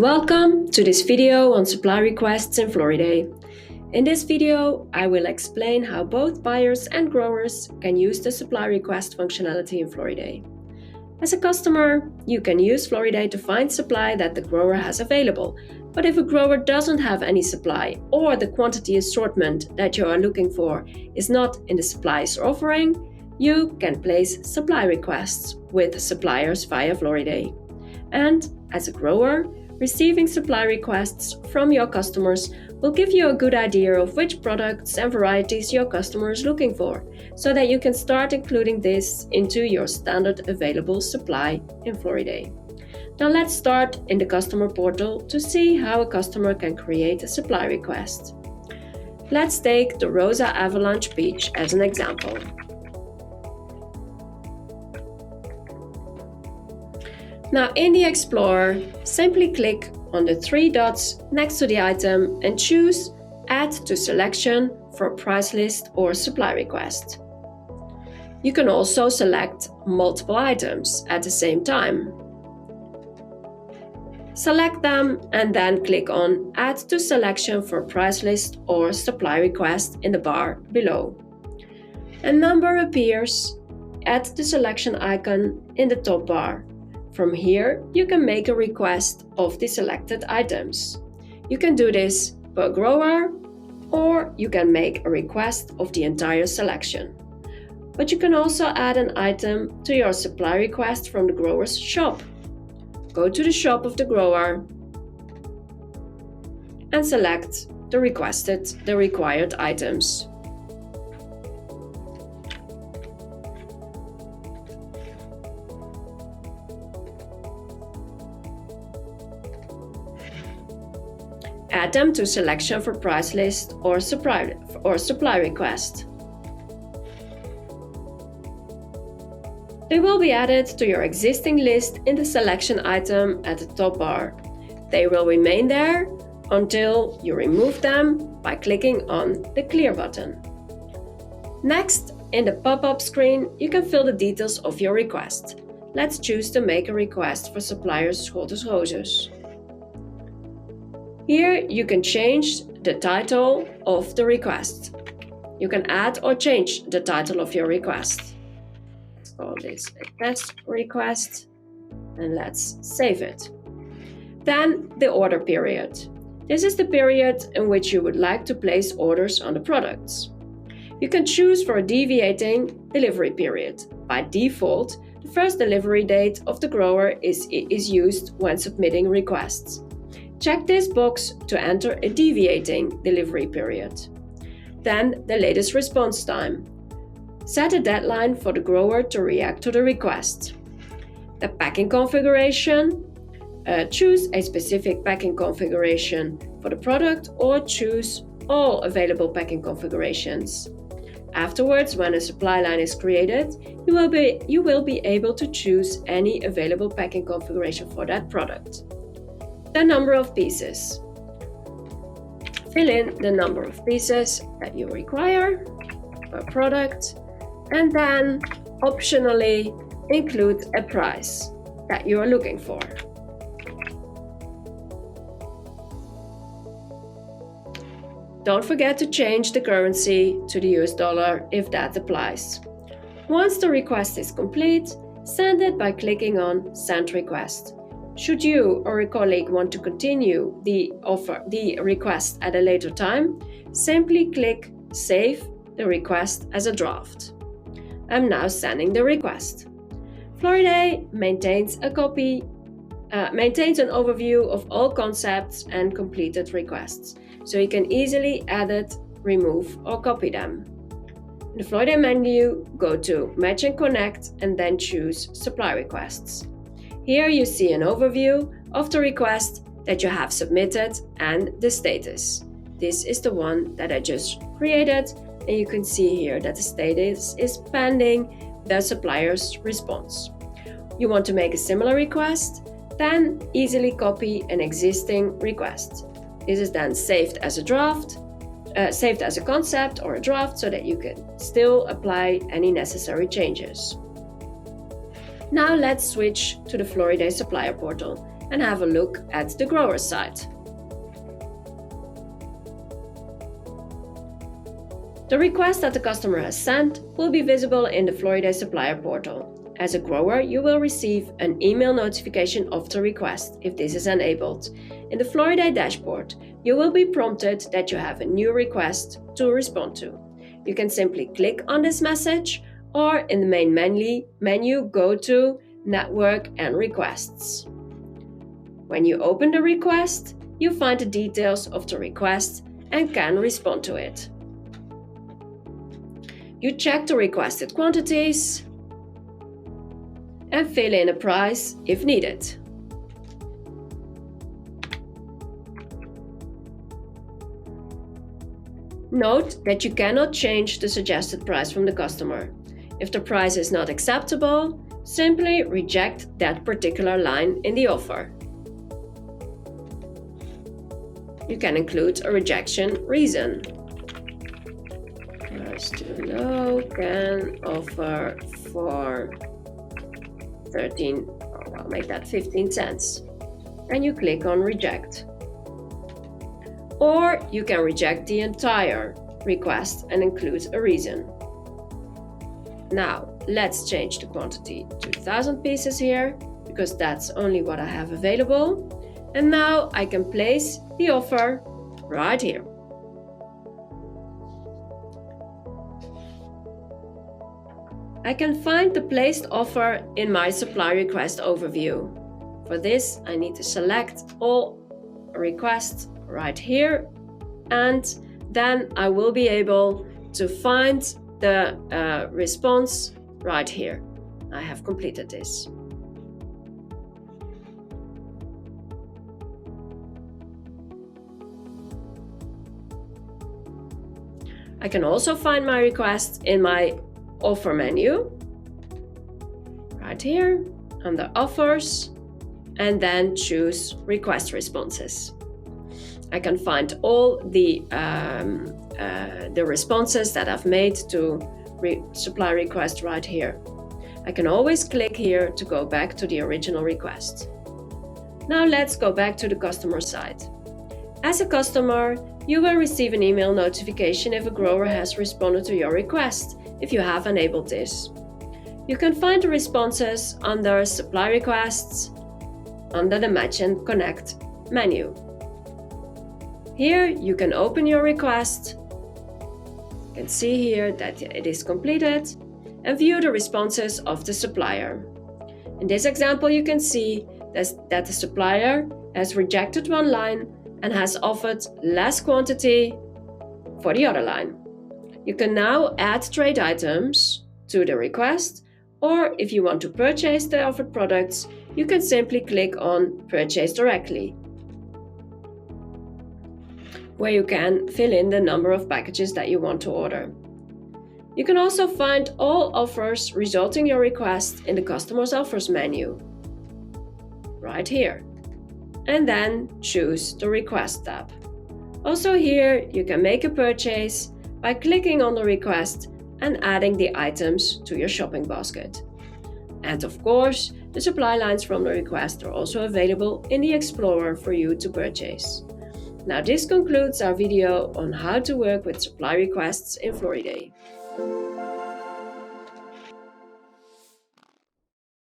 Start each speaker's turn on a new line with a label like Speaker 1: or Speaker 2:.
Speaker 1: Welcome to this video on supply requests in Floriday. In this video, I will explain how both buyers and growers can use the supply request functionality in Floriday. As a customer, you can use Floriday to find supply that the grower has available. But if a grower doesn't have any supply or the quantity assortment that you are looking for is not in the supplier's offering, you can place supply requests with suppliers via Floriday. And as a grower, receiving supply requests from your customers will give you a good idea of which products and varieties your customer is looking for, so that you can start including this into your standard available supply in Floriday. Now let's start in the customer portal to see how a customer can create a supply request. Let's take the Rosa Avalanche Peach as an example. Now in the Explorer, simply click on the three dots next to the item and choose Add to Selection for Price List or Supply Request. You can also select multiple items at the same time. Select them and then click on Add to Selection for Price List or Supply Request in the bar below. A number appears at the selection icon in the top bar. From here, you can make a request of the selected items. You can do this per grower, or you can make a request of the entire selection. But you can also add an item to your supply request from the grower's shop. Go to the shop of the grower and select the required items. Add them to selection for price list or supply request. They will be added to your existing list in the selection item at the top bar. They will remain there until you remove them by clicking on the Clear button. Next, in the pop-up screen, you can fill the details of your request. Let's choose to make a request for suppliers Scholtes Roses. Here you can change the title of the request. You can add or change the title of your request. Let's call this a test request and let's save it. Then the order period. This is the period in which you would like to place orders on the products. You can choose for a deviating delivery period. By default, the first delivery date of the grower is used when submitting requests. Check this box to enter a deviating delivery period. Then the latest response time. Set a deadline for the grower to react to the request. The packing configuration. Choose a specific packing configuration for the product or choose all available packing configurations. Afterwards, when a supply line is created, you will be able to choose any available packing configuration for that product. The number of pieces. Fill in the number of pieces that you require per product and then optionally include a price that you are looking for. Don't forget to change the currency to the US dollar if that applies. Once the request is complete, send it by clicking on Send Request. Should you or a colleague want to continue the request at a later time, simply click Save the request as a draft. I'm now sending the request. Floriday maintains an overview of all concepts and completed requests, so you can easily edit, remove, or copy them. In the Floriday menu, go to Match and Connect and then choose Supply Requests. Here you see an overview of the request that you have submitted and the status. This is the one that I just created, and you can see here that the status is pending the supplier's response. You want to make a similar request? Then easily copy an existing request. This is then saved as a draft, saved as a concept or a draft so that you can still apply any necessary changes. Now let's switch to the Floriday supplier portal and have a look at the grower site. The request that the customer has sent will be visible in the Floriday supplier portal. As a grower, you will receive an email notification of the request if this is enabled. In the Floriday dashboard, you will be prompted that you have a new request to respond to. You can simply click on this message, or in the main menu, go to Network and Requests. When you open the request, you find the details of the request and can respond to it. You check the requested quantities and fill in a price if needed. Note that you cannot change the suggested price from the customer. If the price is not acceptable, simply reject that particular line in the offer. You can include a rejection reason. Price too low, can offer for 13, or I'll make that 15 cents. And you click on reject. Or you can reject the entire request and include a reason. Now, let's change the quantity to 1,000 pieces here, because that's only what I have available. And now I can place the offer right here. I can find the placed offer in my supply request overview. For this, I need to select all requests right here, and then I will be able to find the response right here. I have completed this. I can also find my request in my offer menu, right here under offers, and then choose request responses. I can find all the responses that I've made to supply request right here. I can always click here to go back to the original request. Now let's go back to the customer side. As a customer, you will receive an email notification if a grower has responded to your request, if you have enabled this. You can find the responses under Supply Requests, under the Match and Connect menu. Here you can open your request. You can see here that it is completed and view the responses of the supplier. In this example, you can see that the supplier has rejected one line and has offered less quantity for the other line. You can now add trade items to the request, or if you want to purchase the offered products, you can simply click on Purchase directly, where you can fill in the number of packages that you want to order. You can also find all offers resulting your request in the Customers Offers menu, right here, and then choose the Request tab. Also here, you can make a purchase by clicking on the request and adding the items to your shopping basket. And of course, the supply lines from the request are also available in the Explorer for you to purchase. Now this concludes our video on how to work with supply requests in Floriday.